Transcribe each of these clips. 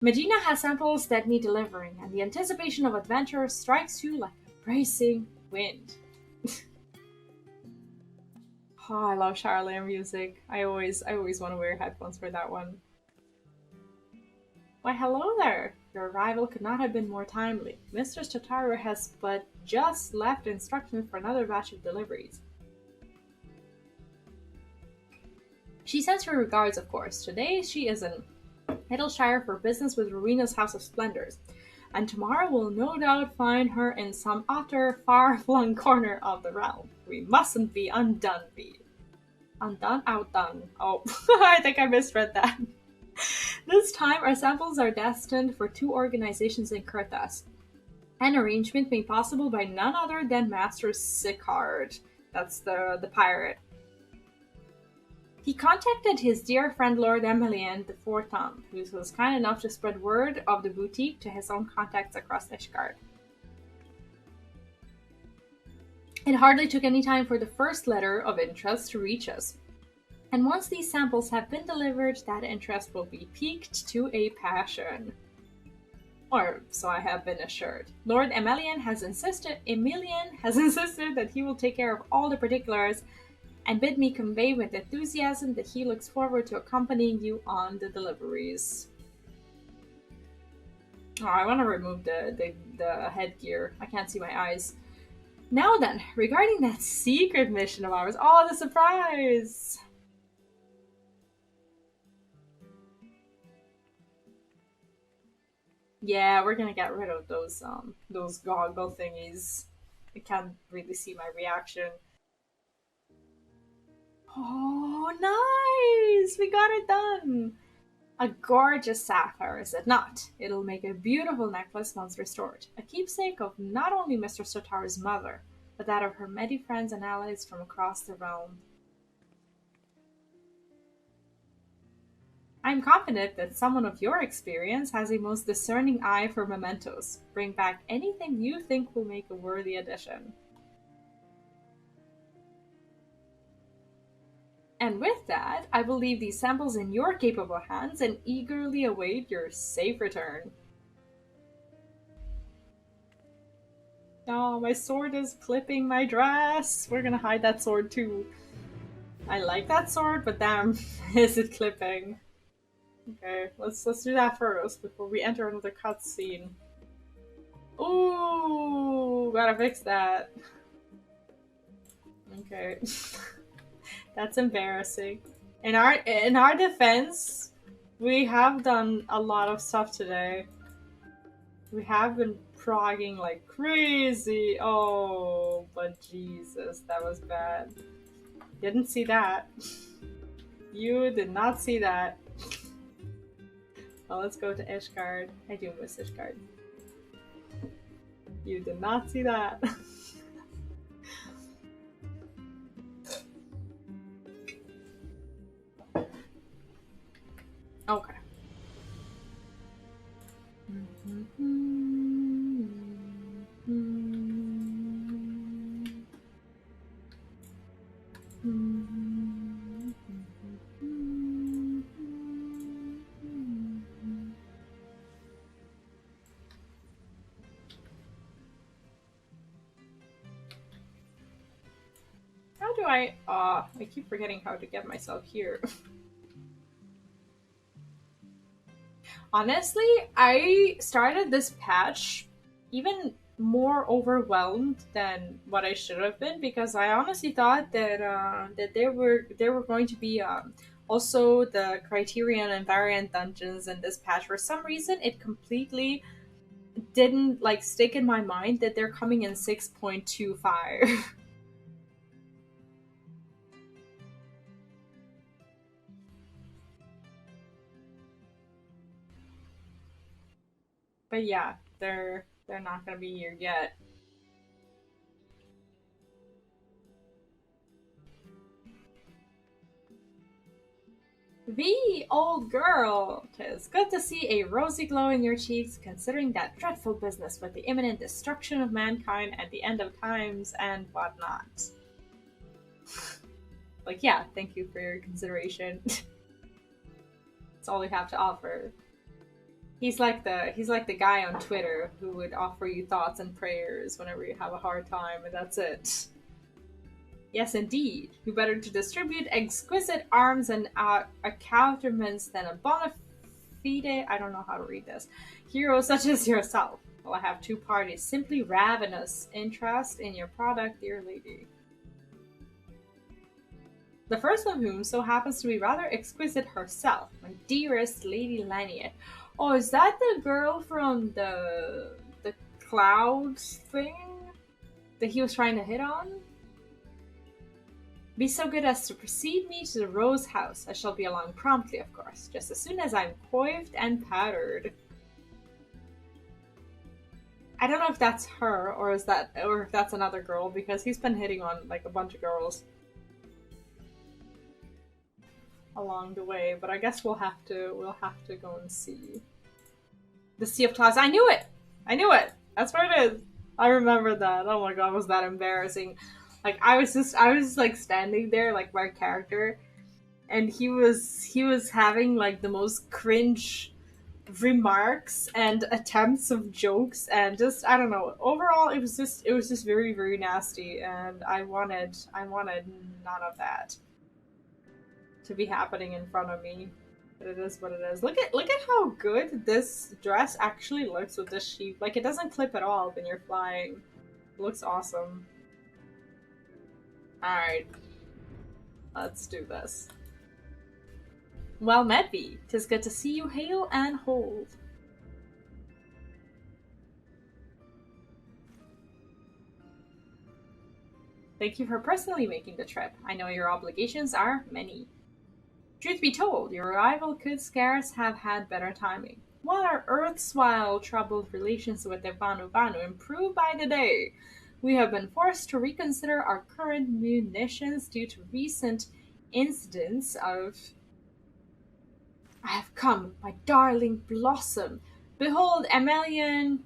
Medina has samples that need delivering, and the anticipation of adventure strikes you like a bracing wind. Oh, I love Charlotte music. I always want to wear headphones for that one. Why, hello there! Your arrival could not have been more timely. Mistress Tataru has but just left instructions for another batch of deliveries. She sends her regards, of course. Today she is in Middleshire for business with Rowena's House of Splendors, and tomorrow will no doubt find her in some utter far-flung corner of the realm. We mustn't be undone, Bee. Undone? Outdone. Oh, I think I misread that. This time, our samples are destined for two organizations in Kurthas. An arrangement made possible by none other than Master Sicard. That's the pirate. He contacted his dear friend Lord Emilian de Forton, who was kind enough to spread word of the boutique to his own contacts across Ishgard. It hardly took any time for the first letter of interest to reach us. And once these samples have been delivered, that interest will be piqued to a passion. Or so I have been assured. Lord Emilian has insisted that he will take care of all the particulars and bid me convey with enthusiasm that he looks forward to accompanying you on the deliveries. Oh, I want to remove the headgear. I can't see my eyes. Now then, regarding that secret mission of ours. Oh, the surprise! Yeah, we're gonna get rid of those goggle thingies. I can't really see my reaction. Oh, nice! We got it done! A gorgeous sapphire, is it not? It'll make a beautiful necklace once restored. A keepsake of not only Mr. Sotaru's mother, but that of her many friends and allies from across the realm. I am confident that someone of your experience has a most discerning eye for mementos. Bring back anything you think will make a worthy addition. And with that, I will leave these samples in your capable hands and eagerly await your safe return. Oh, my sword is clipping my dress. We're gonna hide that sword too. I like that sword, but damn, is it clipping? Okay, let's do that first before we enter another cutscene. Ooh, gotta fix that. Okay, that's embarrassing. In our defense, we have done a lot of stuff today. We have been progging like crazy. Oh, but Jesus, that was bad. Didn't see that. You did not see that. Well, let's go to Ishgard. I do miss Ishgard. You did not see that. Okay. How do I keep forgetting how to get myself here. Honestly, I started this patch even more overwhelmed than what I should have been because I honestly thought that there were going to be also the Criterion and Variant dungeons in this patch. For some reason, it completely didn't like stick in my mind that they're coming in 6.25. But yeah, they're not gonna be here yet. The old girl! 'Tis good to see a rosy glow in your cheeks, considering that dreadful business with the imminent destruction of mankind and the end of times and whatnot. Like, yeah, thank you for your consideration. That's all we have to offer. He's like the guy on Twitter who would offer you thoughts and prayers whenever you have a hard time, and that's it. Yes, indeed. Who better to distribute exquisite arms and accoutrements than a bona fide, I don't know how to read this, hero such as yourself? Well, I have two parties, simply ravenous interest in your product, dear lady. The first of whom so happens to be rather exquisite herself, my dearest Lady Laniet. Oh, is that the girl from the clouds thing that he was trying to hit on? Be so good as to precede me to the Rose House. I shall be along promptly, of course, just as soon as I'm coiffed and powdered. I don't know if that's her or if that's another girl, because he's been hitting on like a bunch of girls along the way, but I guess we'll have to go and see. The Sea of Clouds. I knew it! That's where it is. I remember that. Oh my god, was that embarrassing. Like I was like standing there like my character, and he was having like the most cringe remarks and attempts of jokes, and just I don't know. Overall, it was just very, very nasty, and I wanted none of that to be happening in front of me. But it is what it is. Look at how good this dress actually looks with this sheep. Like it doesn't clip at all when you're flying. It looks awesome. Alright. Let's do this. Well met thee. 'Tis good to see you hail and hold. Thank you for personally making the trip. I know your obligations are many. Truth be told, your arrival could scarce have had better timing. While our erstwhile troubled relations with the Banu Banu improve by the day, we have been forced to reconsider our current munitions due to recent incidents of... I have come, my darling Blossom. Behold Amelin,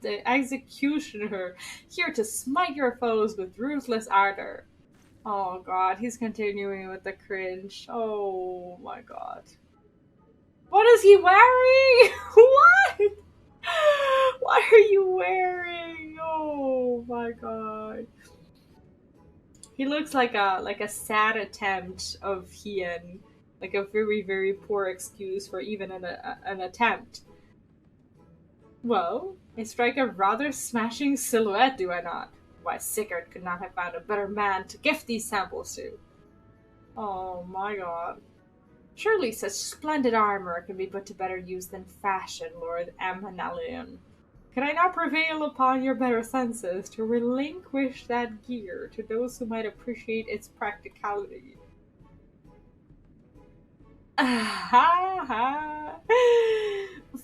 the executioner, here to smite your foes with ruthless ardor. Oh god, he's continuing with the cringe. Oh my god. What is he wearing? What? What are you wearing? Oh my god. He looks like a sad attempt of Hien. Like a very, very poor excuse for even an attempt. Well, I strike a rather smashing silhouette, do I not? Why, Sigurd could not have found a better man to gift these samples to. Oh my god. Surely such splendid armor can be put to better use than fashion, Lord Amanalion. Can I not prevail upon your better senses to relinquish that gear to those who might appreciate its practicality?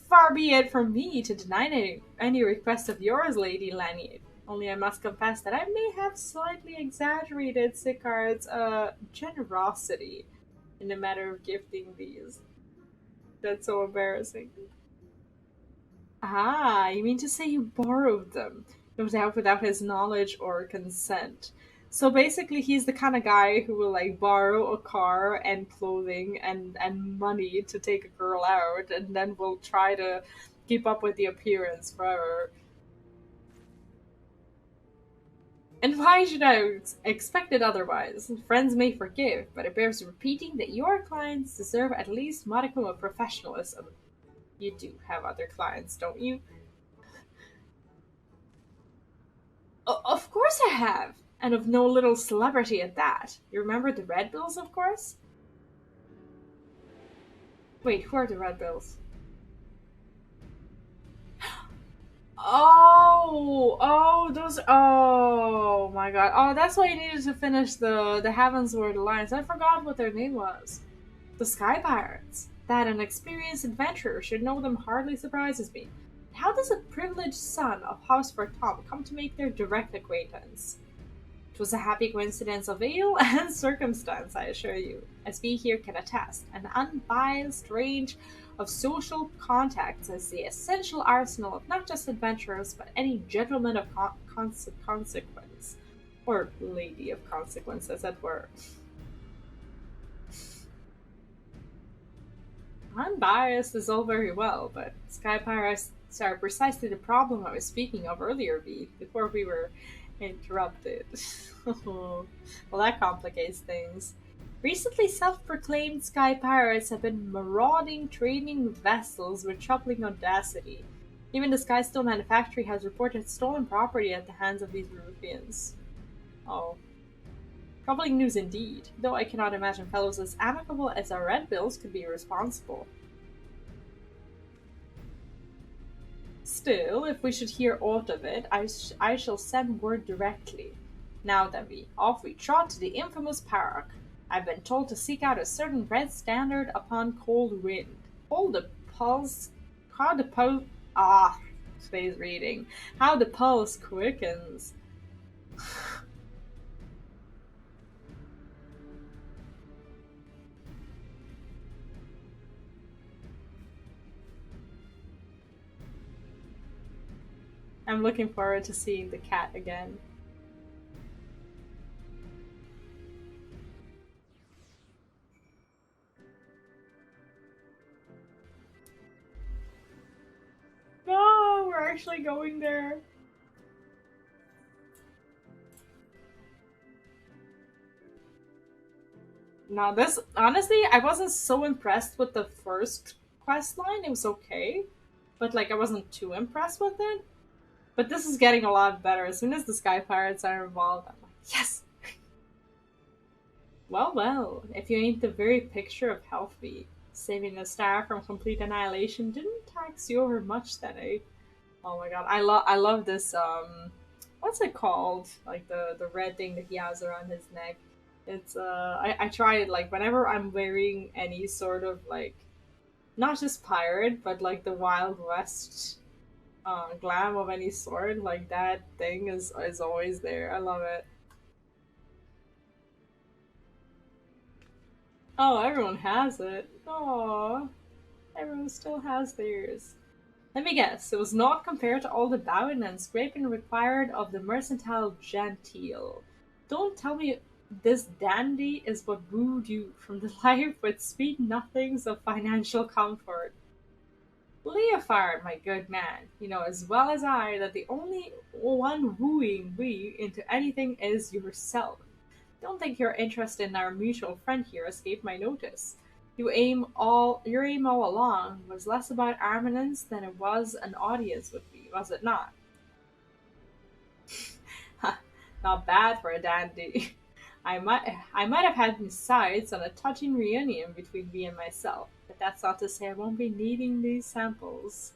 Far be it from me to deny any request of yours, Lady Lanier. Only I must confess that I may have slightly exaggerated Sigurd's generosity in the matter of gifting these. That's so embarrassing. Ah, you mean to say you borrowed them, no doubt without his knowledge or consent. So basically he's the kind of guy who will like borrow a car and clothing and money to take a girl out, and then will try to keep up with the appearance forever. And why should I expect it otherwise? Friends may forgive, but it bears repeating that your clients deserve at least modicum of professionalism. You do have other clients, don't you? Of course I have, and of no little celebrity at that. You remember the Red Bills, of course? Wait, who are the Red Bills? Oh my god. Oh, that's why you needed to finish the Heavensward Alliance. I forgot what their name was. The Sky Pirates. That an experienced adventurer should know them hardly surprises me. How does a privileged son of Hausford Tom come to make their direct acquaintance? It was a happy coincidence of ale and circumstance, I assure you, as we here can attest. An unbiased range of social contacts is the essential arsenal of not just adventurers, but any gentleman of consequence. Or lady of consequence, as it were. Unbiased is all very well, but sky pirates are precisely the problem I was speaking of earlier, V, before we were interrupted. Well, that complicates things. Recently, self proclaimed sky pirates have been marauding trading vessels with troubling audacity. Even the Sky Steel Manufactory has reported stolen property at the hands of these ruffians. Oh. Troubling news indeed, though I cannot imagine fellows as amicable as our Red Bills could be responsible. Still, if we should hear aught of it, I shall send word directly. Now then, off we trot to the infamous Parak. I've been told to seek out a certain red standard upon cold wind. Hold the pulse. How the pulse. Ah, space reading. How the pulse quickens. I'm looking forward to seeing the cat again. No, we're actually going there. Now this, honestly, I wasn't so impressed with the first quest line. It was okay, but like I wasn't too impressed with it. But this is getting a lot better. As soon as the Sky Pirates are involved, I'm like, yes! Well, well, if you ain't the very picture of healthy, saving a star from complete annihilation didn't tax you over much then, eh? Oh my god, I love this, what's it called? Like the red thing that he has around his neck. It's, I try it, like, whenever I'm wearing any sort of, like, not just pirate, but like the Wild West glam of any sort, like that thing is always there. I love it. Oh, everyone has it. Oh, everyone still has theirs. Let me guess, it was not compared to all the bowing and scraping required of the mercantile genteel. Don't tell me this dandy is what wooed you from the life with sweet nothings of financial comfort. Leofard, my good man, you know as well as I that the only one wooing we into anything is yourself. Don't think your interest in our mutual friend here escaped my notice. Your aim all along was less about armaments than it was an audience with me, was it not? Not bad for a dandy. I might have had my sights on a touching reunion between me and myself, but that's not to say I won't be needing these samples.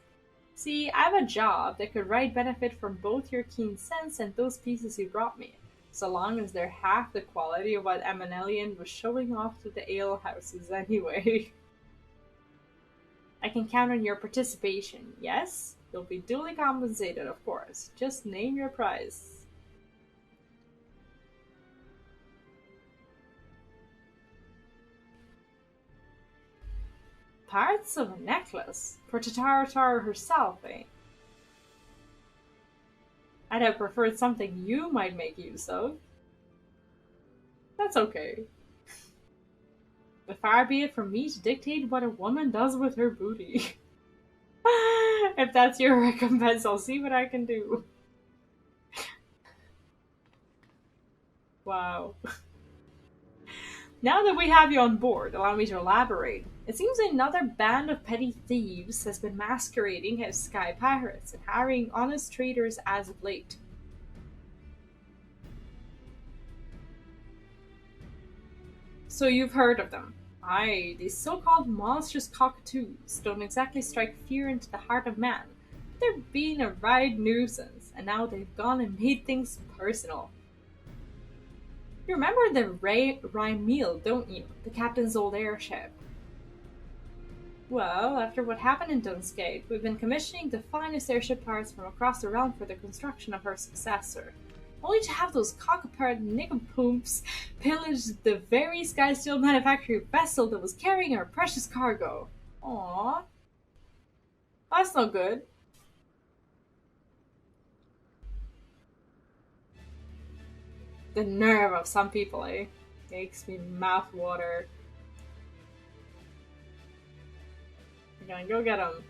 See, I have a job that could right benefit from both your keen sense and those pieces you brought me, so long as they're half the quality of what Emanelian was showing off to the alehouses anyway. I can count on your participation, yes? You'll be duly compensated, of course. Just name your price. Parts of a necklace? For Tataru herself, eh? I'd have preferred something you might make use of. That's okay. But far be it from me to dictate what a woman does with her booty. If that's your recompense, I'll see what I can do. Wow. Now that we have you on board, allow me to elaborate. It seems another band of petty thieves has been masquerading as sky pirates and harrying honest traders as of late. So you've heard of them. Aye, these so-called monstrous cockatoos don't exactly strike fear into the heart of man, but they're being a right nuisance, and now they've gone and made things personal. You remember the Rymeel, don't you? The captain's old airship. Well, after what happened in Dunsgate, we've been commissioning the finest airship parts from across the realm for the construction of her successor. Only to have those cockapert nincompoops pillage the very Sky Steel manufacturing vessel that was carrying our precious cargo. Aww. That's no good. The nerve of some people, eh? Makes me mouth water. I'm gonna go get him.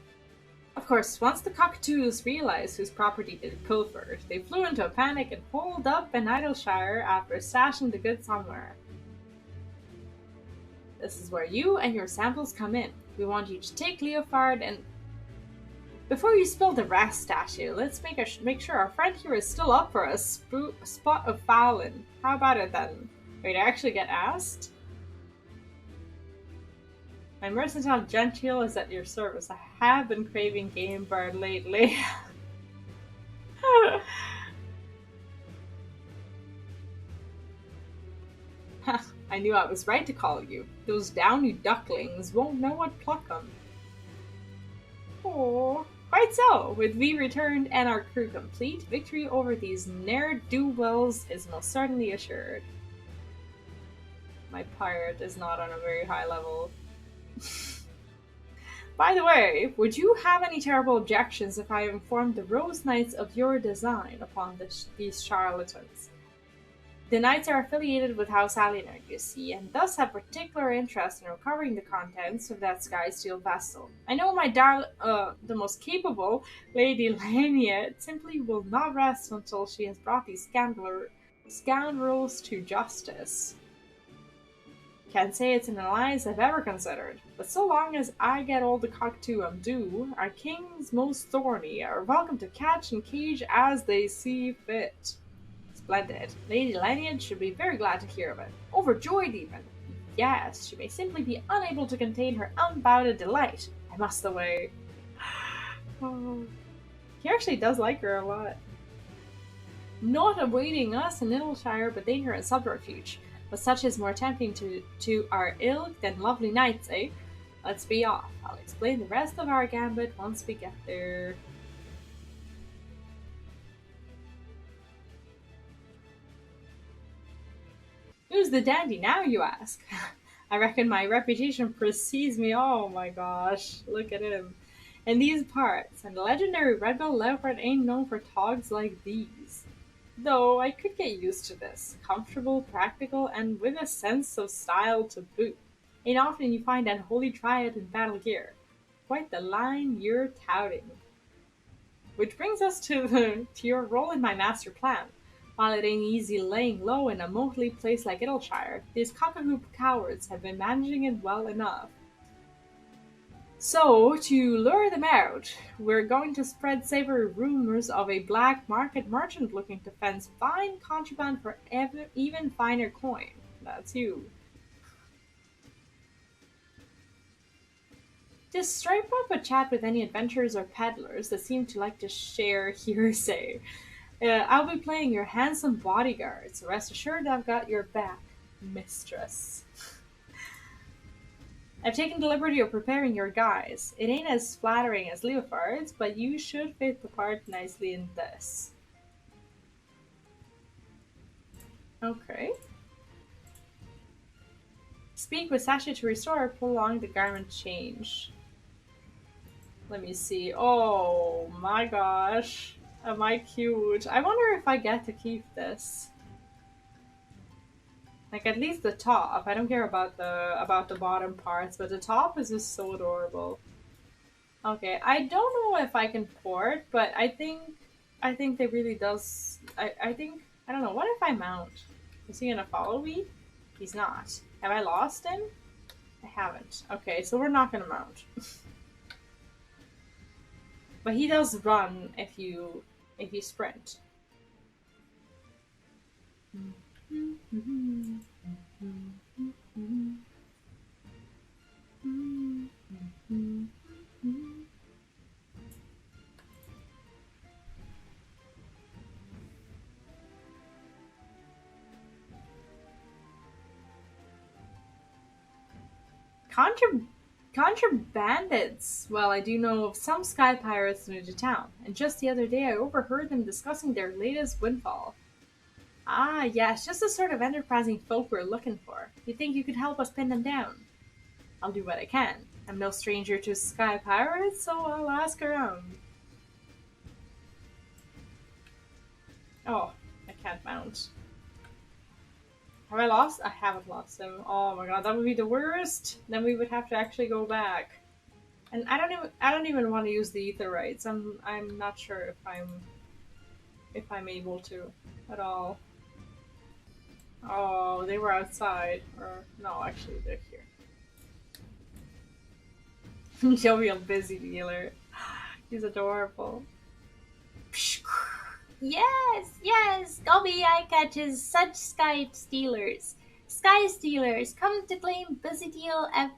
Of course, once the cockatoos realized whose property they'd pilfered, they flew into a panic and holed up in Idleshire after stashing the goods somewhere. This is where you and your samples come in. We want you to take Leofard and... Before you spill the rest, statue, let's make sure our friend here is still up for a spot of fouling. How about it then? Wait, I actually get asked? My mercantile genteel is at your service. I have been craving game bird lately. I knew I was right to call you. Those downy ducklings won't know what pluck 'em. Oh, quite so. With V returned and our crew complete, victory over these ne'er-do-wells is most certainly assured. My pirate is not on a very high level. By the way, would you have any terrible objections if I informed the Rose Knights of your design upon these charlatans? The Knights are affiliated with House Alienor, you see, and thus have particular interest in recovering the contents of that Skysteel vessel. I know the most capable, Lady Lania, simply will not rest until she has brought these scoundrels to justice. Can't say it's an alliance I've ever considered, but so long as I get all the cockatoo I'm due, our king's most thorny are welcome to catch and cage as they see fit. Splendid. Lady Lanyard should be very glad to hear of it. Overjoyed even. Yes, she may simply be unable to contain her unbounded delight. I must away. Oh. He actually does like her a lot. Not awaiting us in Idleshire, but danger and subterfuge. But such is more tempting to our ilk than lovely knights, eh? Let's be off. I'll explain the rest of our gambit once we get there. Who's the dandy now, you ask? I reckon my reputation precedes me. Oh my gosh, look at him. In these parts, and the legendary red-billed leopard ain't known for togs like these. Though I could get used to this. Comfortable, practical, and with a sense of style to boot. Ain't often you find an holy triad in battle gear. Quite the line you're touting. Which brings us to your role in my master plan. While it ain't easy laying low in a motley place like Idleshire, these cockahoo cowards have been managing it well enough. So, to lure them out, we're going to spread savory rumors of a black market merchant looking to fence fine contraband for even finer coin. That's you. Just strike up a chat with any adventurers or peddlers that seem to like to share hearsay. I'll be playing your handsome bodyguard, so rest assured I've got your back, mistress. I've taken the liberty of preparing your guise. It ain't as flattering as Leofard's, but you should fit the part nicely in this. Okay. Speak with Sasha to restore or prolong the garment change. Let me see. Oh my gosh. Am I cute? I wonder if I get to keep this. Like, at least the top. I don't care about the bottom parts, but the top is just so adorable. Okay, I don't know if I can port, but I think they really does. I think, I don't know. What if I mount? Is he gonna follow me? He's not. Have I lost him? I haven't. Okay, so we're not gonna mount. But he does run if you sprint. Contrabandits. Well, I do know of some sky pirates new to town, and just the other day I overheard them discussing their latest windfall. Ah, yes, just the sort of enterprising folk we're looking for. You think you could help us pin them down? I'll do what I can. I'm no stranger to sky pirates, so I'll ask around. Oh, I can't mount. Have I lost? I haven't lost him. Oh my god, that would be the worst. Then we would have to actually go back. And I don't even want to use the ether rights. I'm not sure if I'm able to at all. Oh, they were outside. Or no, actually they're here. Jovial busy dealer. He's adorable. Yes, yes, Gobby Eye catches such sky stealers. Sky stealers come to claim busy deal at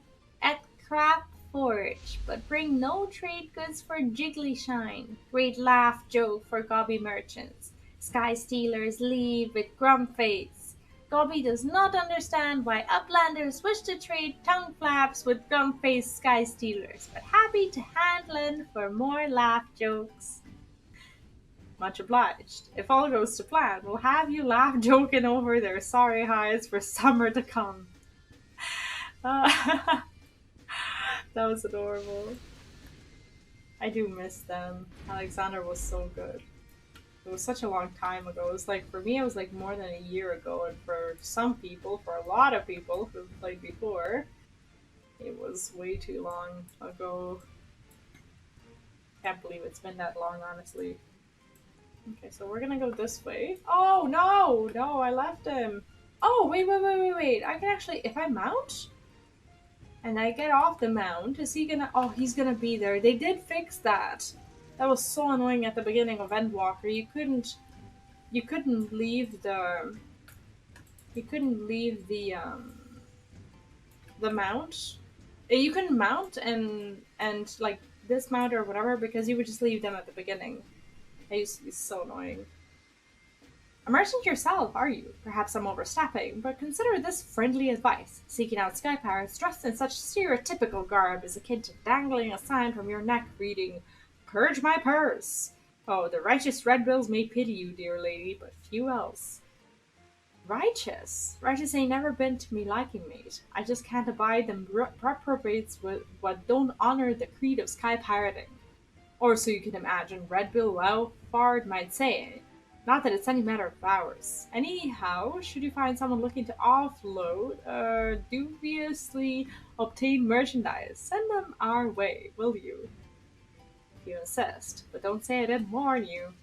Craft Forge, but bring no trade goods for Jiggly Shine. Great laugh joke for Gobby merchants. Sky stealers leave with grum face. Gobby does not understand why uplanders wish to trade tongue flaps with gum faced sky stealers, but happy to hand lend for more laugh jokes. Much obliged. If all goes to plan, we'll have you laugh joking over their sorry hides for summer to come. Uh, that was adorable. I do miss them. Alexander was so good. It was such a long time ago. It was like, for me, it was like more than a year ago, and for some people, for a lot of people who've played before, it was way too long ago. Can't believe it's been that long, honestly. Okay, so we're gonna go this way. Oh, no! No, I left him. Oh, wait, wait, wait, wait, wait. I can actually, if I mount and I get off the mount, is he gonna, oh, he's gonna be there. They did fix that. That was so annoying at the beginning of Endwalker. You couldn't leave the mount. You couldn't mount and like dismount or whatever because you would just leave them at the beginning. It used to be so annoying. A merchant yourself, are you? Perhaps I'm overstepping, but consider this friendly advice. Seeking out sky pirates dressed in such stereotypical garb is akin to dangling a sign from your neck reading, "Purge my purse." Oh, the righteous red bills may pity you, dear lady, but few else. Righteous? Righteous ain't never been to me liking, mate. I just can't abide them reprobates what don't honor the creed of sky pirating. Or so you can imagine Red Bill Welfard might say. Not that it's any matter of ours. Anyhow, should you find someone looking to offload dubiously obtained merchandise, send them our way, will you? If you insist, but don't say I didn't warn you.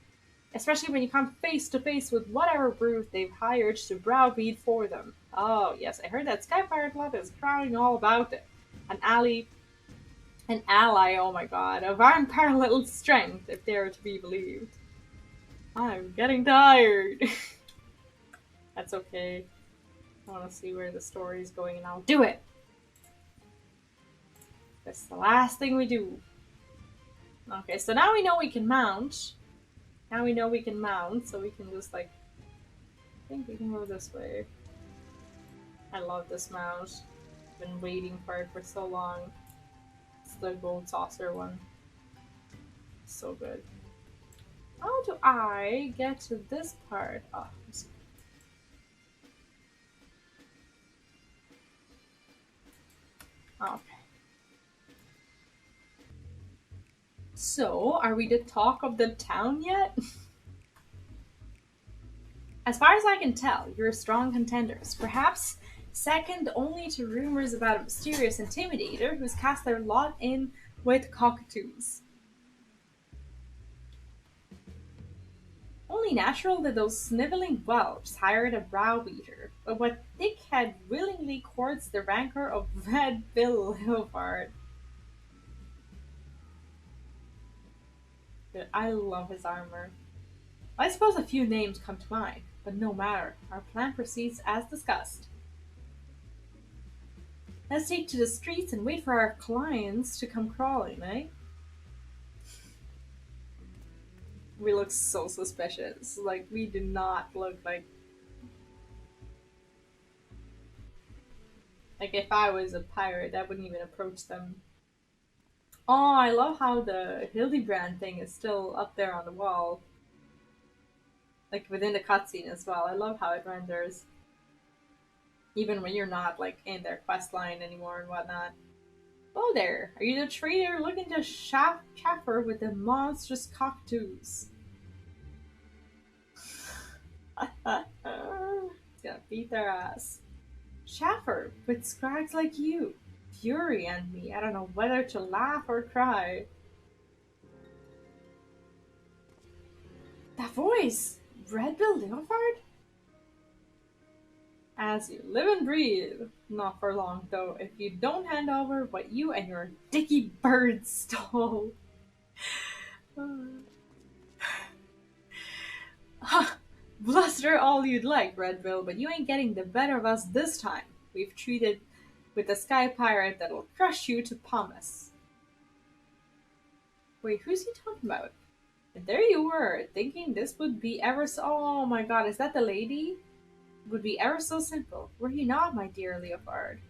Especially when you come face to face with whatever brute they've hired to browbeat for them. Oh, yes, I heard that Sky Pirate Club is crowding all about it. An alley an ally, oh my god, of unparalleled strength, if they are to be believed. I'm getting tired. That's okay. I want to see where the story is going and I'll do it. That's the last thing we do. Okay, so now we know we can mount. Now we know we can mount, so we can just like... I think we can go this way. I love this mount. Been waiting for it for so long. It's the gold saucer one. So good. How do I get to this part? Oh, okay. So, are we the talk of the town yet? As far as I can tell, you're strong contenders. Perhaps second only to rumors about a mysterious intimidator who's cast their lot in with cockatoos. Only natural that those sniveling whelps hired a browbeater, but what thickhead willingly courts the rancor of Red Bill Leopard. I love his armor. I suppose a few names come to mind, but no matter. Our plan proceeds as discussed. Let's take to the streets and wait for our clients to come crawling, eh? We look so suspicious. Like, we do not look like... Like, if I was a pirate, I wouldn't even approach them. Oh, I love how the Hildebrand thing is still up there on the wall. Like, within the cutscene as well. I love how it renders. Even when you're not, like, in their quest line anymore and whatnot. Hello there. Are you the trader looking to chaffer with the monstrous cockatoos? It's gonna beat their ass. Chaffer with scrags like you. fury in me. I don't know whether to laugh or cry. That voice! Red Bill Leopard? As you live and breathe. Not for long, though, if you don't hand over what you and your dicky bird stole. Bluster all you'd like, Red Bill, but you ain't getting the better of us this time. We've treated with a sky pirate that'll crush you to pumice. Wait, who's he talking about? And there you were, thinking this would be ever so. Oh my god, is that the lady? Would be ever so simple. Were you not, my dear Leopard?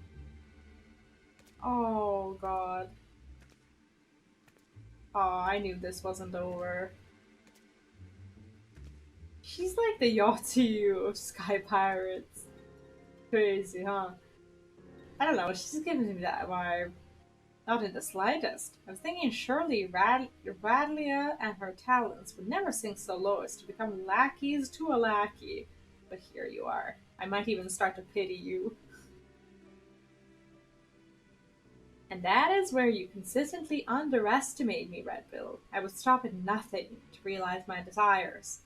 Oh god. Oh, I knew this wasn't over. She's like the Yachty of Sky Pirates. Crazy, huh? I don't know, she's giving me that vibe. Not in the slightest. I was thinking surely Radlia and her talents would never sink so low as to become lackeys to a lackey. But here you are. I might even start to pity you. And that is where you consistently underestimate me, Red Bill. I would stop at nothing to realize my desires.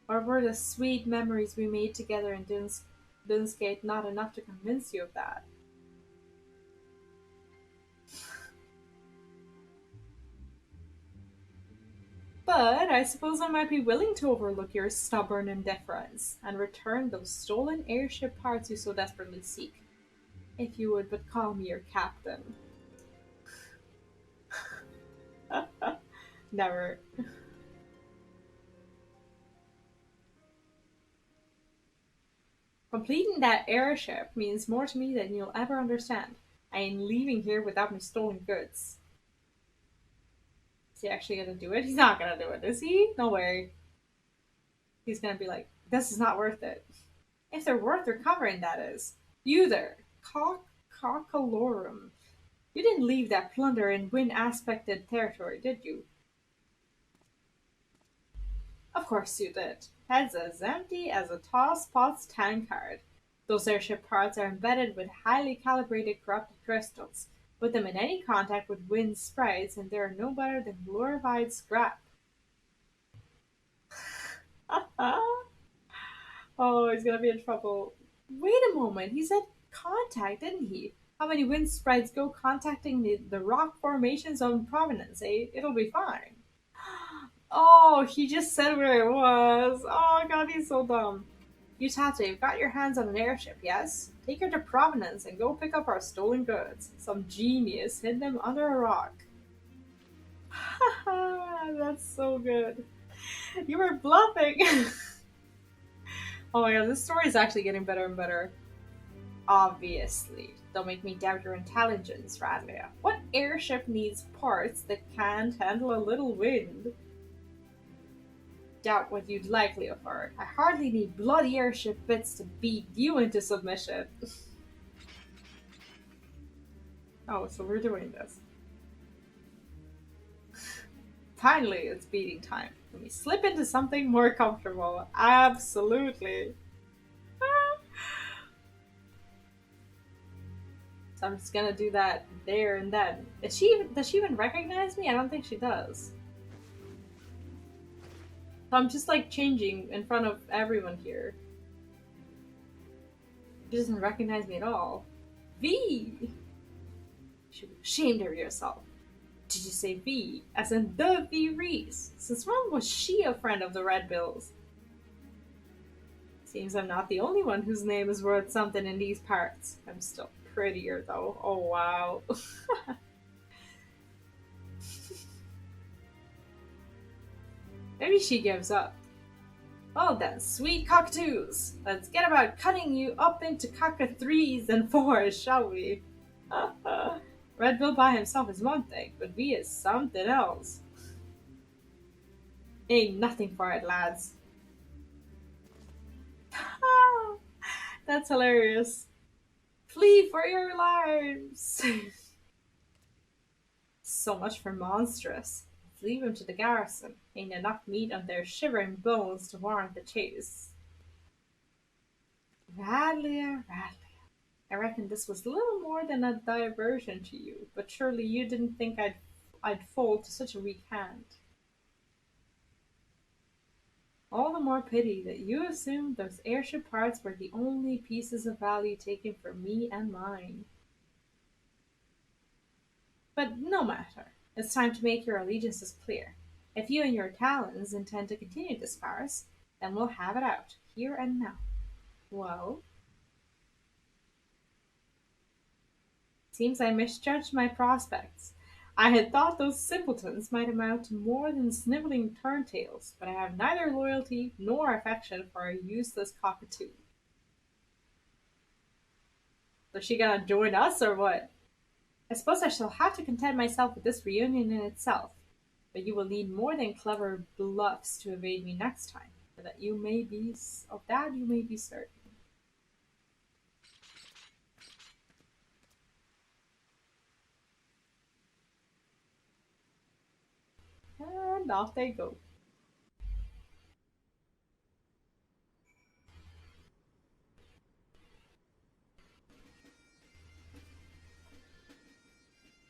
Or were the sweet memories we made together in Dunsgate not enough to convince you of that? But I suppose I might be willing to overlook your stubborn indifference and return those stolen airship parts you so desperately seek. If you would but call me your captain. Never. Completing that airship means more to me than you'll ever understand. I ain't leaving here without my stolen goods. Is he actually gonna do it? He's not gonna do it, is he? No way. He's gonna be like, this is not worth it. If they're worth recovering, that is. You there, cockalorum. You didn't leave that plunder in wind-aspected territory, did you? Of course you did. Heads as empty as a tosspot's tankard. Those airship parts are embedded with highly calibrated corrupted crystals. Put them in any contact with wind sprites, and they're no better than glorified scrap. Oh, he's gonna be in trouble. Wait a moment, he said contact, didn't he? How many wind sprites go contacting the rock formations of Providence, eh? It'll be fine. Oh, he just said where it was. Oh god, he's so dumb. You Tate, you've got your hands on an airship, yes? Take her to Providence and go pick up our stolen goods. Some genius hid them under a rock. Haha, that's so good. You were bluffing. Oh my god, this story is actually getting better and better. Obviously. Don't make me doubt your intelligence, Radlia. What airship needs parts that can't handle a little wind? Doubt what you'd like, Leopard. I hardly need bloody airship bits to beat you into submission. Oh, so we're doing this. Finally, it's beating time. Let me slip into something more comfortable. Absolutely. So I'm just gonna do that there and then. Does she even recognize me? I don't think she does. So I'm just like changing in front of everyone here. She doesn't recognize me at all. V! You should be ashamed of yourself. Did you say V? As in the V Reese? Since when was she a friend of the Red Bills? Seems I'm not the only one whose name is worth something in these parts. I'm still prettier though. Oh wow. Maybe she gives up. Well then, sweet cockatoos, let's get about cutting you up into cockatrees and fours, shall we? Red Bill by himself is one thing, but V is something else. Ain't nothing for it, lads. That's hilarious. Flee for your lives! So much for monstrous. Leave him to the garrison. Ain't enough meat on their shivering bones to warrant the chase. Radlia, Radlia. I reckon this was a little more than a diversion to you, but surely you didn't think I'd fold to such a weak hand. All the more pity that you assumed those airship parts were the only pieces of value taken from me and mine. But no matter. It's time to make your allegiances clear. If you and your talons intend to continue this farce, then we'll have it out, here and now. Well, seems I misjudged my prospects. I had thought those simpletons might amount to more than snivelling turntails, but I have neither loyalty nor affection for a useless cockatoo. So she gonna join us or what? I suppose I shall have to content myself with this reunion in itself, but you will need more than clever bluffs to evade me next time. Of that you may be certain. And off they go.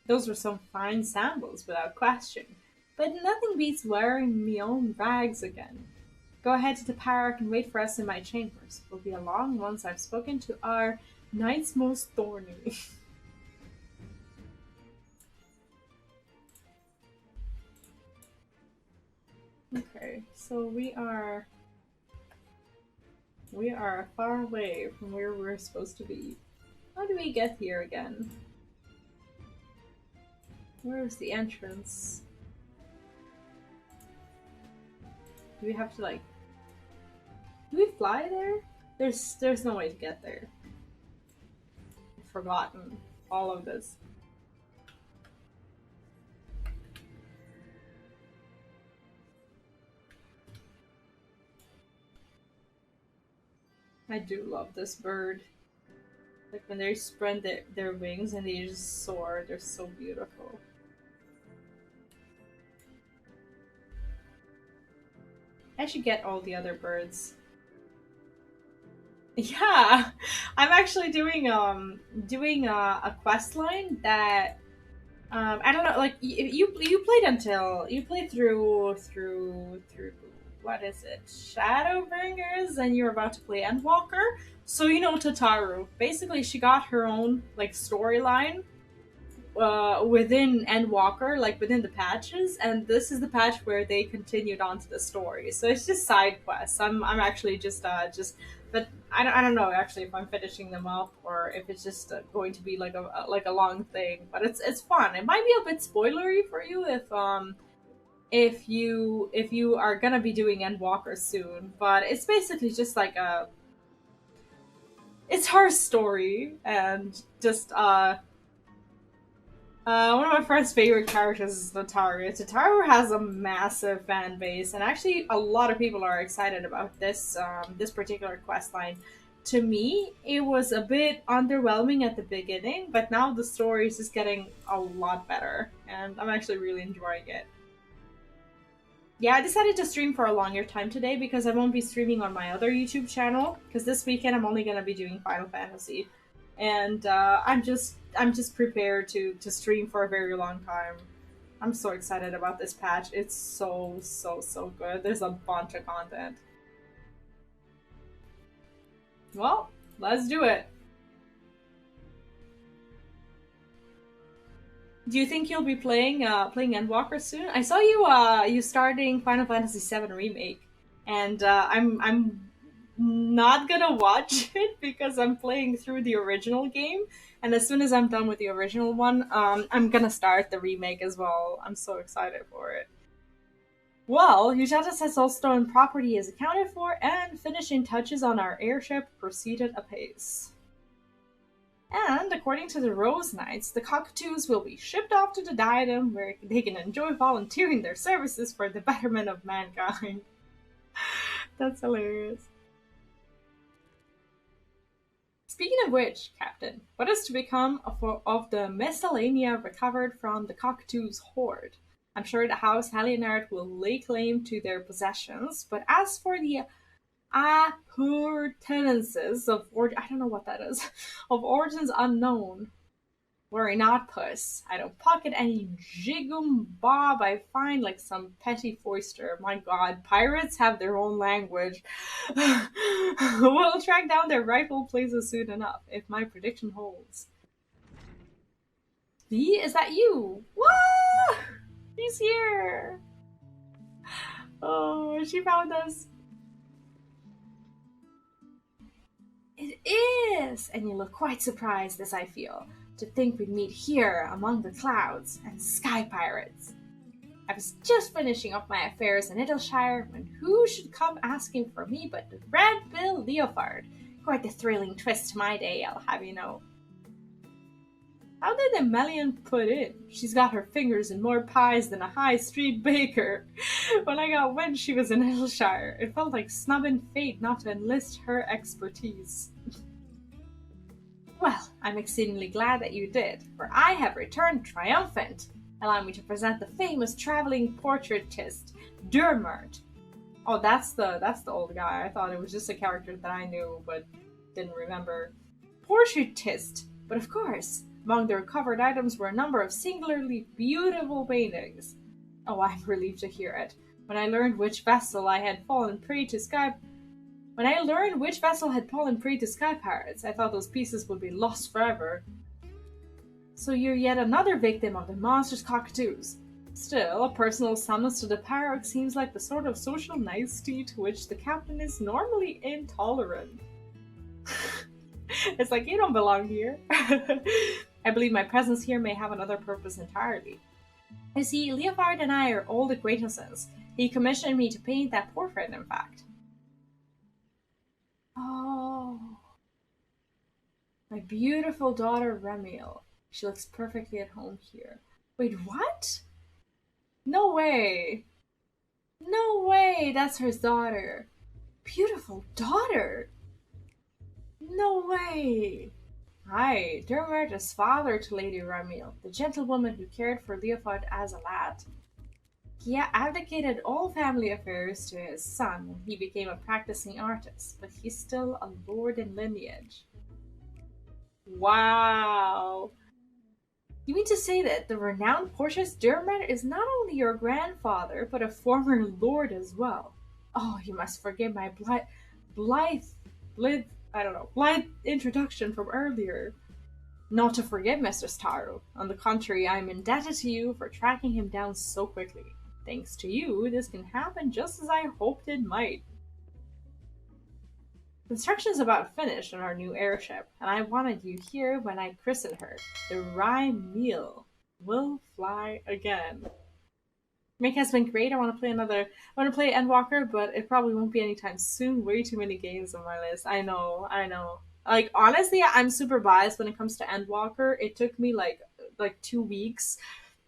Those were some fine samples, without question. But nothing beats wearing me own rags again. Go ahead to the park and wait for us in my chambers. It will be a long once I've spoken to our knight's most thorny. Okay, so we are far away from where we're supposed to be. How do we get here again? Where is the entrance? Do we have to like do we fly there? There's no way to get there. I've forgotten all of this. I do love this bird. Like when they spread their wings and they just soar, they're so beautiful. I should get all the other birds. Yeah, I'm actually doing a quest line that I don't know, like you played until you played through what is it, Shadowbringers, and you're about to play Endwalker. So you know Tataru. Basically, she got her own like storyline within Endwalker, like within the patches, and this is the patch where they continued on to the story. So it's just side quests. I'm actually just, but I don't know actually if I'm finishing them up or if it's just going to be like a long thing. But it's fun. It might be a bit spoilery for you if you are gonna be doing Endwalker soon. But it's basically just like it's her story and just one of my friend's favorite characters is Tataru. Tataru has a massive fan base, and actually, a lot of people are excited about this particular quest line. To me, it was a bit underwhelming at the beginning, but now the story is just getting a lot better, and I'm actually really enjoying it. Yeah, I decided to stream for a longer time today because I won't be streaming on my other YouTube channel. Because this weekend I'm only gonna be doing Final Fantasy, and I'm just prepared to stream for a very long time. I'm so excited about this patch. It's so good. There's a bunch of content. Well, let's do it. Do you think you'll be playing Endwalker soon? I saw you starting Final Fantasy VII Remake, and I'm not gonna watch it because I'm playing through the original game, and as soon as I'm done with the original one, I'm gonna start the remake as well. I'm so excited for it. Well, Yujata says Soulstone property is accounted for, and finishing touches on our airship proceeded apace. And according to the Rose Knights, the cockatoos will be shipped off to the Diadem where they can enjoy volunteering their services for the betterment of mankind. That's hilarious. Speaking of which, Captain, what is to become of the miscellanea recovered from the cockatoo's hoard? I'm sure the House Hallionard will lay claim to their possessions, but as for the appurtenances of I don't know what that is, of origins unknown. Worry not, puss. I don't pocket any jigum bob I find like some petty foister. My god, pirates have their own language. We'll track down their rightful places soon enough, if my prediction holds. V, is that you? What? He's here! Oh, she found us. It is! And you look quite surprised, as I feel, to think we'd meet here among the clouds and sky pirates. I was just finishing up my affairs in Idleshire when who should come asking for me but the Red Bill Leofard. Quite the thrilling twist to my day, I'll have you know. How did the Melian put in? She's got her fingers in more pies than a high street baker. When I got wind she was in Idleshire, it felt like snubbing fate not to enlist her expertise. Well, I'm exceedingly glad that you did, for I have returned triumphant. Allow me to present the famous traveling portraitist, Dermot. Oh, that's the old guy. I thought it was just a character that I knew but didn't remember. Portraitist, but of course, among the recovered items were a number of singularly beautiful paintings. Oh, I'm relieved to hear it. When I learned which vessel had fallen prey to sky pirates, I thought those pieces would be lost forever. So you're yet another victim of the monster's cockatoos. Still, a personal summons to the pirate seems like the sort of social nicety to which the captain is normally intolerant. It's like, you don't belong here. I believe my presence here may have another purpose entirely. You see, Leofard and I are old acquaintances. He commissioned me to paint that portrait, in fact. Oh. My beautiful daughter, Remiel. She looks perfectly at home here. Wait, what? No way. No way, that's her daughter. Beautiful daughter? No way. Aye, Dermot is father to Lady Remiel, the gentlewoman who cared for Leofard as a lad. He abdicated all family affairs to his son when he became a practicing artist, but he's still a lord in lineage. Wow. You mean to say that the renowned portraitist Dermot is not only your grandfather, but a former lord as well? Oh, you must forgive my blithe introduction from earlier. Not to forgive, Mr. Tataru. On the contrary, I am indebted to you for tracking him down so quickly. Thanks to you, this can happen just as I hoped it might. Construction is about finished on our new airship, and I wanted you here when I christened her. The Remiel will fly again. Make has been great. I want to play Endwalker, but it probably won't be anytime soon. Way too many games on my list. I know. Like, honestly, I'm super biased when it comes to Endwalker. It took me like 2 weeks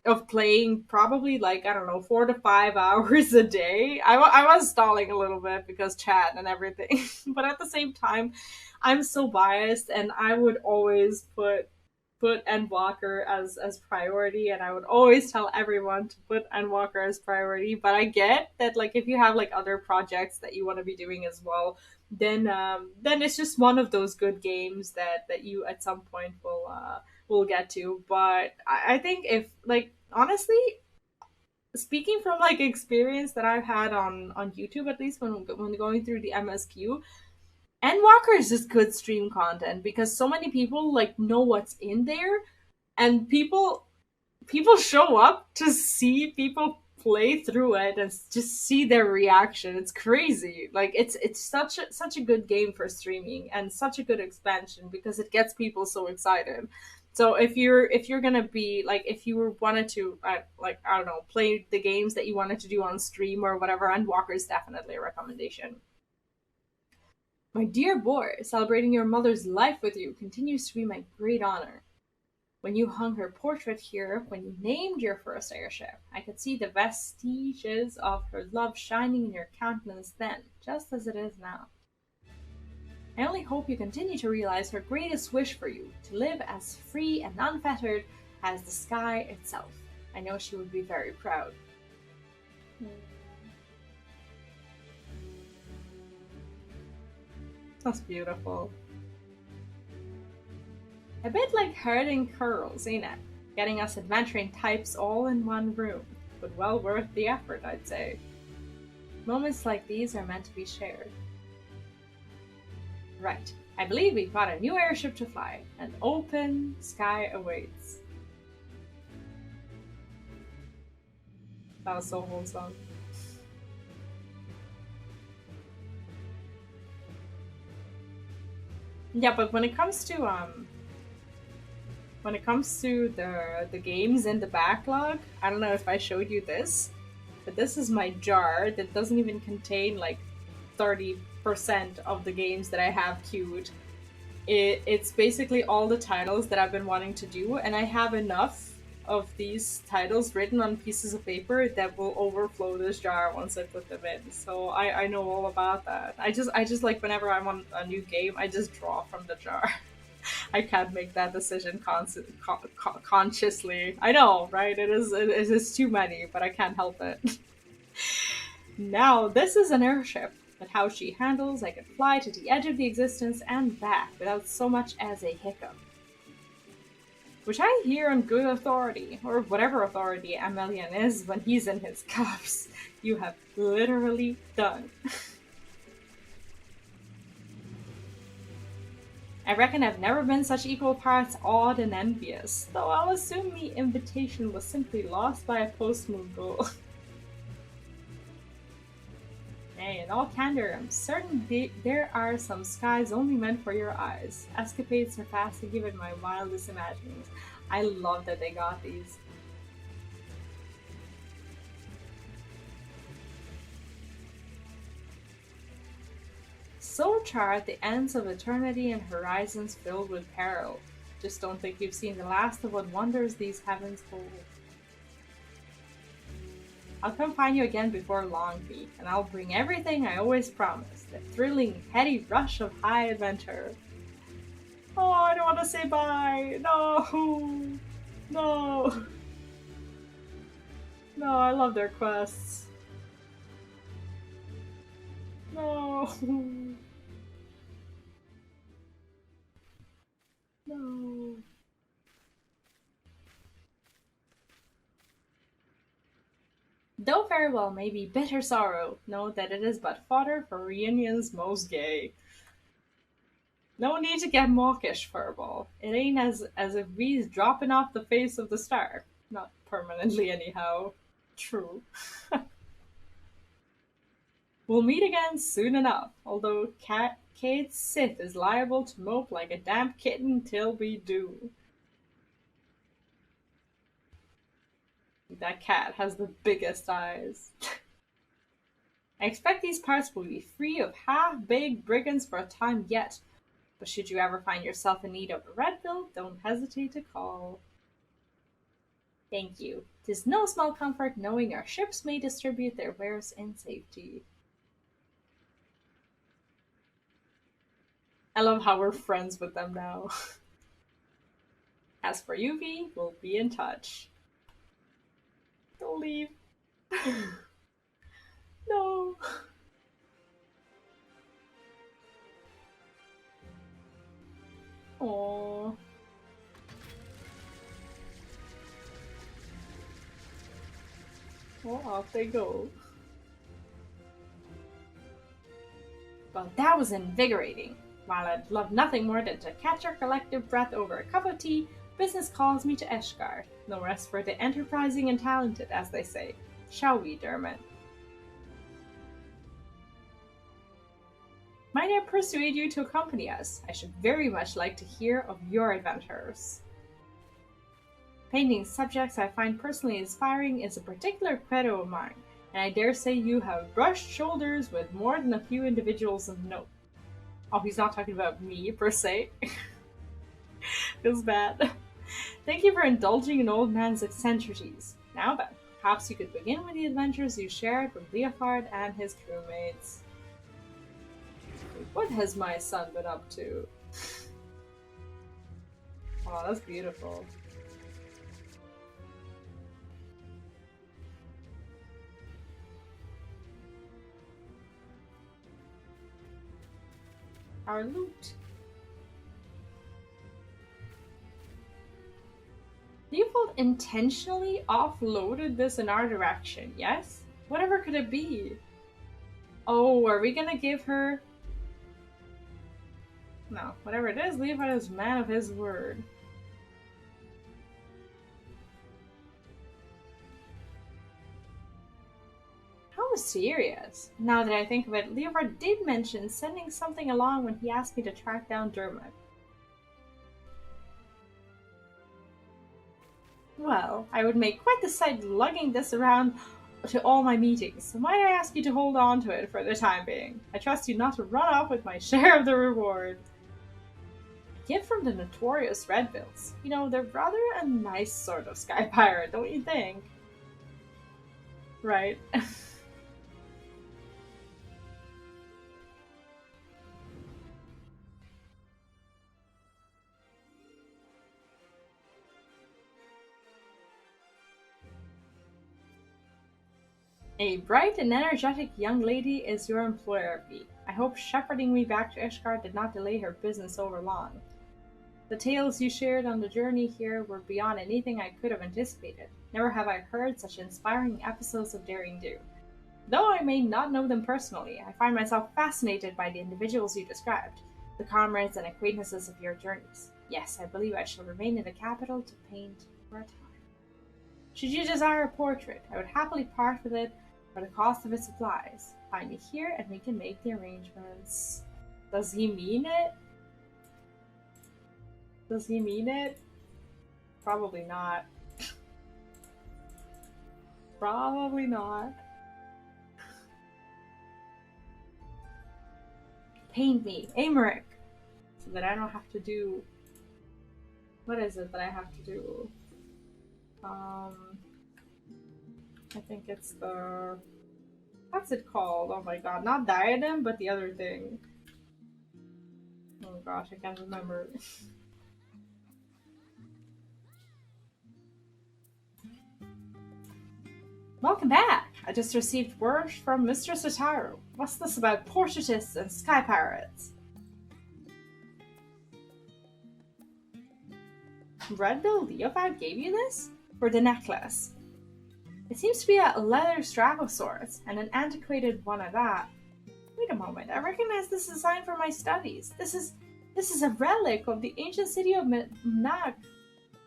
of playing probably like, I don't know, 4 to 5 hours a day. I was stalling a little bit because chat and everything. But at the same time, I'm so biased and I would always put Endwalker as priority, and I would always tell everyone to put Endwalker as priority. But I get that, like, if you have like other projects that you want to be doing as well, then it's just one of those good games that you at some point will get to. But I think, if, like, honestly, speaking from like experience that I've had on YouTube, at least when going through the MSQ, Endwalker is just good stream content because so many people like know what's in there, and people show up to see people play through it and just see their reaction. It's crazy. Like, it's such a good game for streaming and such a good expansion because it gets people so excited. So if you're gonna be like, if you wanted to like, I don't know, play the games that you wanted to do on stream or whatever, Endwalker is definitely a recommendation. My dear boy, celebrating your mother's life with you continues to be my great honor. When you hung her portrait here, when you named your first airship, I could see the vestiges of her love shining in your countenance then, just as it is now. I only hope you continue to realize her greatest wish for you, to live as free and unfettered as the sky itself. I know she would be very proud. That's beautiful. A bit like herding curls, ain't it? Getting us adventuring types all in one room, but well worth the effort, I'd say. Moments like these are meant to be shared. Right, I believe we've got a new airship to fly. An open sky awaits. That was so wholesome. Yeah, but when it comes to the games in the backlog, I don't know if I showed you this, but this is my jar that doesn't even contain like 30% of the games that I have queued. It's basically all the titles that I've been wanting to do, and I have enough of these titles written on pieces of paper that will overflow this jar once I put them in. So I know all about that. I just like whenever I'm on a new game, I just draw from the jar. I can't make that decision consciously. I know, right? It is too many, but I can't help it. Now, this is an airship, but how she handles, I can fly to the edge of the existence and back without so much as a hiccup. Which I hear on good authority, or whatever authority Amélian is when he's in his cups, you have literally done. I reckon I've never been such equal parts awed and envious, though I'll assume the invitation was simply lost by a post-move goal. Nay, in all candor, I'm certain there are some skies only meant for your eyes. Escapades surpassing even my wildest imaginings. I love that they got these. So charred the ends of eternity and horizons filled with peril. Just don't think you've seen the last of what wonders these heavens hold. I'll come find you again before long, Pete, and I'll bring everything I always promised. The thrilling, heady rush of high adventure. Oh, I don't want to say bye. No. No. No, I love their quests. No. No. Though farewell may be bitter sorrow, know that it is but fodder for reunions most gay. No need to get mawkish, Furball. It ain't as if we's dropping off the face of the star. Not permanently, anyhow. True. We'll meet again soon enough, although Kate Sith is liable to mope like a damp kitten till we do. That cat has the biggest eyes. I expect these parts will be free of half-baked brigands for a time yet, but should you ever find yourself in need of a red pill, don't hesitate to call. Thank you. 'Tis no small comfort knowing our ships may distribute their wares in safety. I love how we're friends with them now. As for you, V, we'll be in touch. Don't leave. No. Aww. Well, off they go. Well, that was invigorating. While I'd love nothing more than to catch our collective breath over a cup of tea, business calls me to Eshgard. No rest for the enterprising and talented, as they say. Shall we, Dermot? Might I persuade you to accompany us? I should very much like to hear of your adventures. Painting subjects I find personally inspiring is a particular credo of mine, and I dare say you have brushed shoulders with more than a few individuals of note. Oh, he's not talking about me, per se. Feels bad. Thank you for indulging an old man's eccentricities. Now then, perhaps you could begin with the adventures you shared with Leofard and his crewmates. What has my son been up to? Oh, that's beautiful. our loot. Leopold intentionally offloaded this in our direction, yes? Whatever could it be? Oh, are we gonna give her... No, whatever it is, Leopold is a man of his word. How mysterious. Now that I think of it, Leopard did mention sending something along when he asked me to track down Dermot. Well, I would make quite the sight lugging this around to all my meetings, so might I ask you to hold on to it for the time being? I trust you not to run off with my share of the reward. A gift from the notorious Redbills. You know, they're rather a nice sort of sky pirate, don't you think? Right. A bright and energetic young lady is your employer, Pete. I hope shepherding me back to Ishgard did not delay her business over long. The tales you shared on the journey here were beyond anything I could have anticipated. Never have I heard such inspiring episodes of daring do. Though I may not know them personally, I find myself fascinated by the individuals you described, the comrades and acquaintances of your journeys. Yes, I believe I shall remain in the capital to paint for a time. Should you desire a portrait, I would happily part with it for the cost of its supplies. Find me here and we can make the arrangements. Does he mean it? Does he mean it? Probably not. Probably not. Paint me, Amaric, so that I don't have to do... What is it that I have to do? I think it's the... What's it called? Oh my god, not diadem, but the other thing. Oh gosh, I can't remember. Welcome back! I just received word from Mr. Tataru. What's this about portraitists and sky pirates? Redbill Leopard gave you this? For the necklace. It seems to be a leather strap of sorts, and an antiquated one at that. Wait a moment, I recognize this design from my studies. This is a relic of the ancient city of Mag.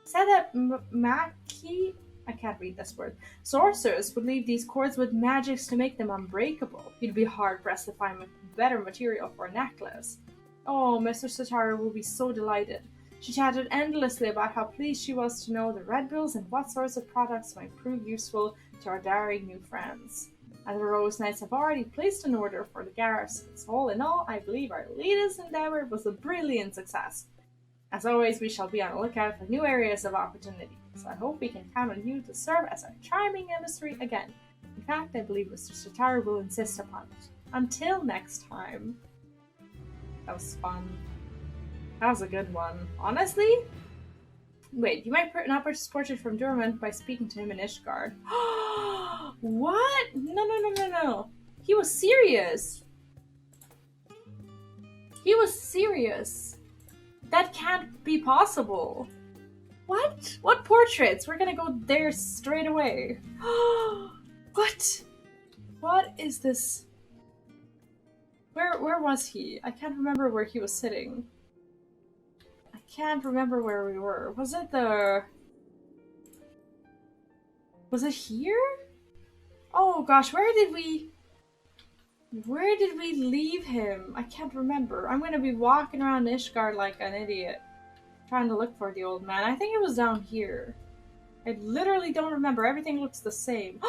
Said that Maki... I can't read this word. Sorcerers would leave these cords with magics to make them unbreakable. You'd be hard-pressed to find better material for a necklace. Oh, Mr. Tataru will be so delighted. She chatted endlessly about how pleased she was to know the Red Bills and what sorts of products might prove useful to our daring new friends. And the Rose Knights have already placed an order for the garrisons. All in all, I believe our latest endeavor was a brilliant success. As always, we shall be on the lookout for new areas of opportunity, so I hope we can count on you to serve as our charming emissary again. In fact, I believe Mr. Tataru will insist upon it. Until next time. That was fun. That was a good one. Honestly? Wait, you might not purchase portrait from Dermot by speaking to him in Ishgard. What? No. He was serious. He was serious. That can't be possible. What? What portraits? We're gonna go there straight away. What? What is this? Where was he? I can't remember where he was sitting. I can't remember where we were. Was it here? Oh gosh, where did we leave him? I can't remember. I'm gonna be walking around Ishgard like an idiot, trying to look for the old man. I think it was down here. I literally don't remember. Everything looks the same.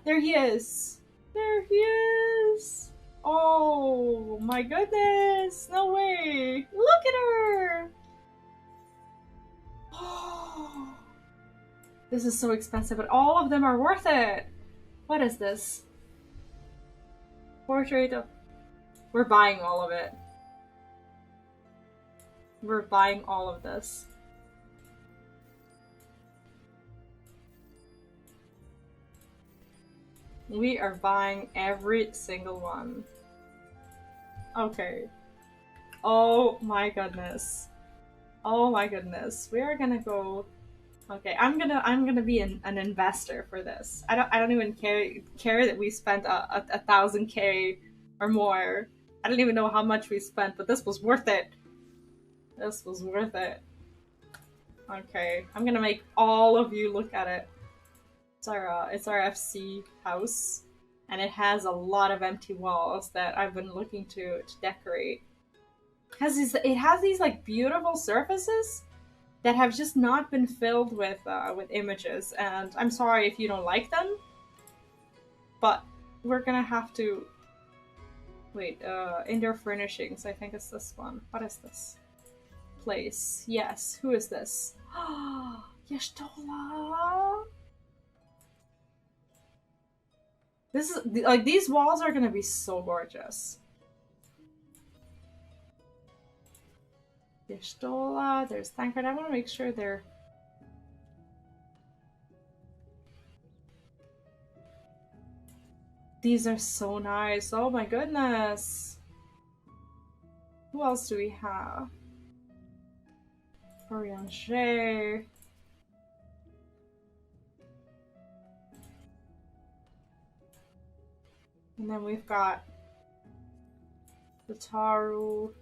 There he is! There he is! Oh my goodness! No way! Look at her! Oh, this is so expensive, but all of them are worth it! What is this? Portrait of... We're buying all of it. We're buying all of this. We are buying every single one. Okay. Oh my goodness. Oh my goodness. We are gonna go. Okay, I'm gonna be an investor for this. I don't even care that we spent a 1,000K or more. I don't even know how much we spent, but this was worth it. This was worth it. Okay, I'm gonna make all of you look at it. It's our FC house, and it has a lot of empty walls that I've been looking to decorate. It has these like beautiful surfaces that have just not been filled with images, and I'm sorry if you don't like them, but we're gonna have to wait. Indoor furnishings. I think it's this one. What is this place? Yes. Who is this? Yashtola. This is like these walls are gonna be so gorgeous. Yashtola. There's Thankred. I want to make sure they're. These are so nice. Oh my goodness. Who else do we have? Orianger. And then we've got Tataru.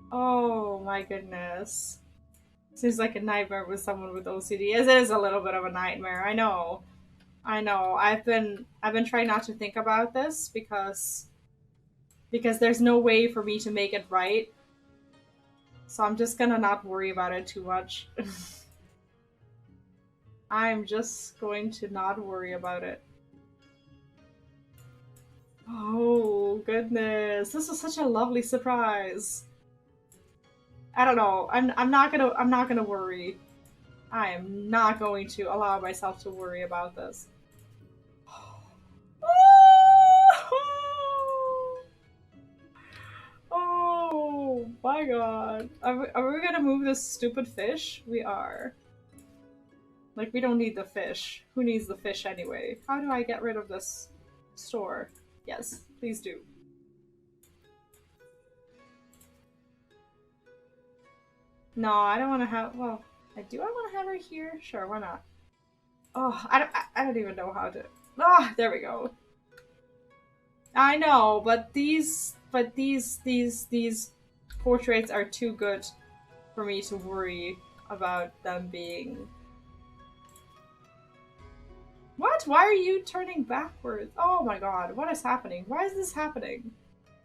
Oh my goodness. Seems like a nightmare with someone with OCD. It is a little bit of a nightmare. I know. I know. I've been trying not to think about this because there's no way for me to make it right. So I'm just gonna not worry about it too much. I'm just going to not worry about it. Oh goodness. This is such a lovely surprise. I don't know. I'm not gonna worry. I am not going to allow myself to worry about this. Oh my god. Are we gonna move this stupid fish? We are. Like, we don't need the fish. Who needs the fish anyway? How do I get rid of this store? Yes, please do. No, I don't want to have. Well, I want to have her here. Sure, why not? Oh, I don't even know how to. Ah, there we go. I know, but these portraits are too good for me to worry about them being. What? Why are you turning backwards? Oh my god, what is happening? Why is this happening?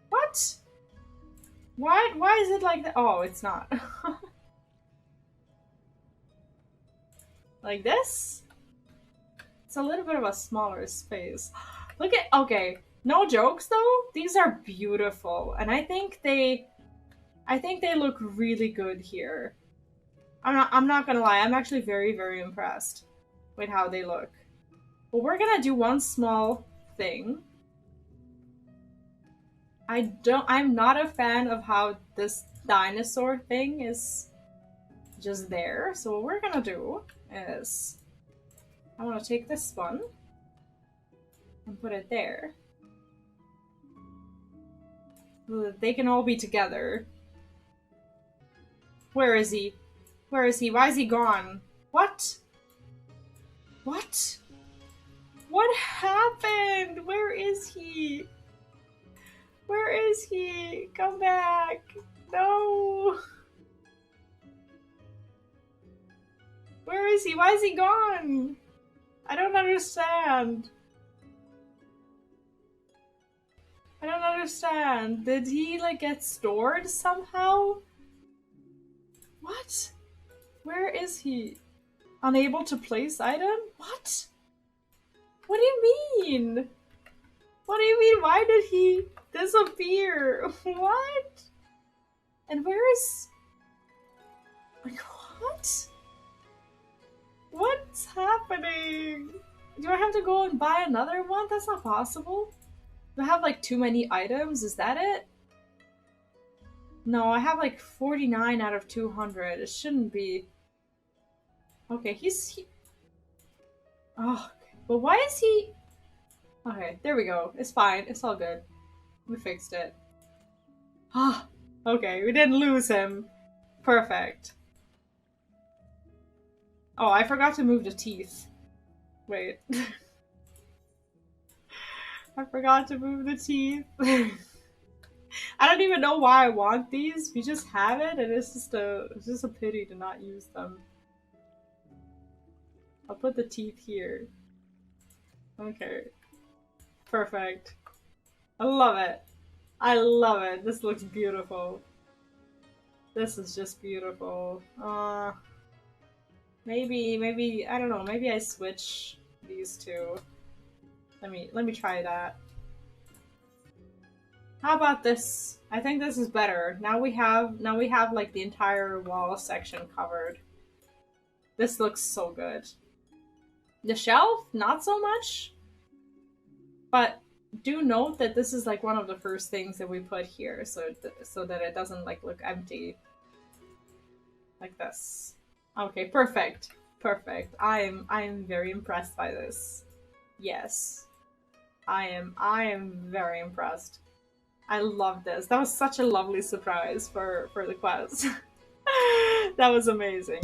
What? Why is it like that? Oh, it's not. Like this? It's a little bit of a smaller space. Look at, okay, no jokes though. These are beautiful, and I think they look really good here. I'm not gonna lie. I'm actually very, very impressed with how they look. But we're gonna do one small thing. I'm not a fan of how this dinosaur thing is just there. So what we're gonna do is I want to take this one and put it there. So they can all be together. Where is he? Where is he? Why is he gone? What? What? What happened? Where is he? Where is he? Come back. No. Where is he? Why is he gone? I don't understand. I don't understand. Did he, like, get stored somehow? What? Where is he? Unable to place item? What? What do you mean? What do you mean? Why did he disappear? What? And where is... Like, what? What's happening? Do I have to go and buy another one? That's not possible. Do I have, like, too many items? Is that it? No, I have, like, 49 out of 200. It shouldn't be... Okay, Oh, but why is he... Okay, there we go. It's fine. It's all good. We fixed it. Ah, okay, we didn't lose him. Perfect. Oh, I forgot to move the teeth. Wait. I forgot to move the teeth. I don't even know why I want these. We just have it, and it's just a pity to not use them. I'll put the teeth here. Okay. Perfect. I love it. I love it. This looks beautiful. This is just beautiful. Maybe I don't know. Maybe I switch these two. Let me try that. How about this? I think this is better. Now we have like the entire wall section covered. This looks so good. The shelf, not so much. But do note that this is like one of the first things that we put here, so that it doesn't like look empty. Like this. Okay, perfect. Perfect. I'm very impressed by this. Yes. I am very impressed. I love this. That was such a lovely surprise for the quest. That was amazing.